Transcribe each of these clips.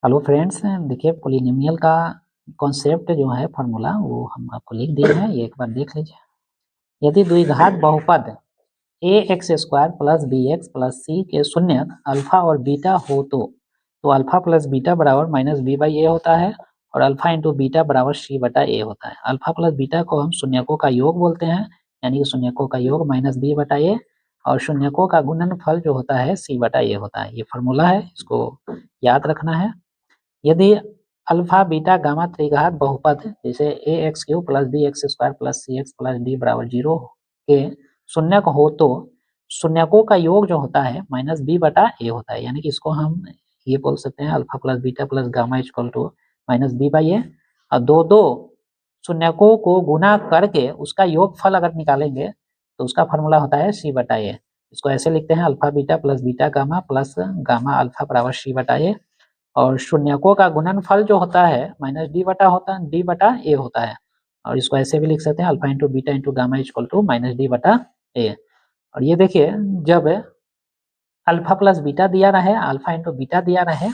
Hello friends, देखिए polynomial का concept जो है फार्मूला वो हम आपको लिख दिए हैं, ये एक बार देख लीजिए। यदि द्विघात बहुपद A X square plus B X plus C के शून्य अल्फा और बीटा हो तो अल्फा प्लस बीटा बराबर माइनस बी बाई ए होता है और अल्फा इंटू बीटा बराबर सी बटा ए होता है। अल्फा प्लस बीटा को हम शून्यकों का योग बोलते हैं, यानी कि शून्यकों का योग माइनस बी बटा ए और शून्यकों का गुणनफल जो होता है सी बटा ए होता है। ये फार्मूला है, इसको याद रखना है। यदि अल्फा बीटा गामा त्रिघात बहुपद जैसे A X cube plus B X square plus C X plus D बराबर 0 के शून्यक हो तो शून्यकों का योग जो होता है माइनस बी बटा ए होता है, यानी कि इसको हम ये बोल सकते हैं alpha plus beta plus gamma equal to minus B by A. और दो दो शून्यकों को गुना करके उसका योगफल अगर निकालेंगे तो उसका फॉर्मूला होता है सी बटा ए। इसको ऐसे लिखते हैं alpha beta plus beta gamma plus gamma alpha बराबर सी बटा ए और शून्यकों का गुणनफल जो होता है माइनस डी बटा ए होता है। और इसको ऐसे भी लिख सकते हैं alpha into beta into gamma equal to minus D बटा ए। और ये देखिए, जब अल्फा प्लस बीटा दिया रहे, अल्फा इंटू बीटा दिया रहे,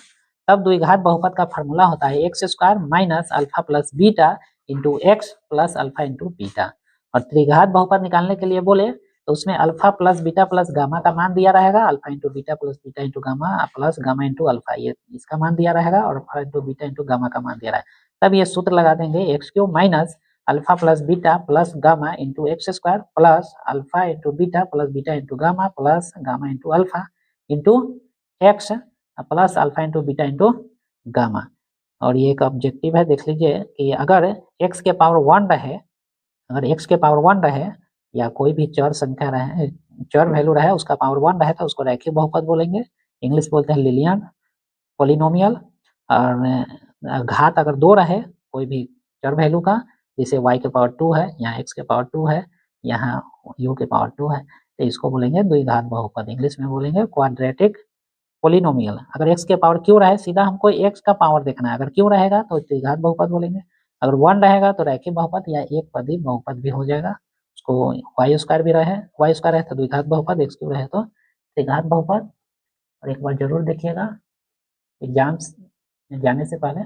तब द्विघात बहुपद का फॉर्मूला होता है x square minus alpha plus beta into x plus alpha into beta. और त्रिघात बहुपद निकालने के लिए बोले तो उसमें alpha plus beta plus gamma का मान दिया रहेगा, alpha into beta plus beta into gamma plus gamma into alpha, ये इसका मान दिया रहेगा और alpha into beta into gamma का मान दिया रहेगा। तब ये सूत्र लगा देंगे x cube minus alpha plus beta plus gamma into x square plus alpha into beta into gamma plus gamma into alpha into x plus alpha into beta into gamma. और ये एक ऑब्जेक्टिव है, देख लीजिए कि अगर एक्स के power 1 रहे, अगर एक्स के पावर 1 रहे या कोई भी चर संख्या रहे, चर वैल्यू रहे, उसका पावर 1 रहे तो उसको रैखिक बहुपद बोलेंगे, इंग्लिश बोलते हैं लिनियर पोलिनोमियल। और घात अगर 2 रहे कोई भी चर वैल्यू का, जैसे y के पावर 2 है, यहाँ x के पावर 2 है, यहाँ u के पावर 2 है, तो इसको बोलेंगे द्विघात बहुपद, इंग्लिश में बोलेंगे क्वाड्रेटिक पोलिनोमियल। अगर x के पावर q रहे, सीधा हमको x का पावर देखना है, अगर q रहेगा तो द्विघात बहुपद बोलेंगे, अगर 1 रहेगा तो रैखिक बहुपद या एक पदी बहुपद भी हो जाएगा। उसको वाई स्क्वायर भी रहे, वाई स्क्वायर रहे तो द्विघात बहुपद, एक्स क्यूब रहे तो त्रिघात बहुपद। और एक बार जरूर देखिएगा एग्जाम्स जाने से पहले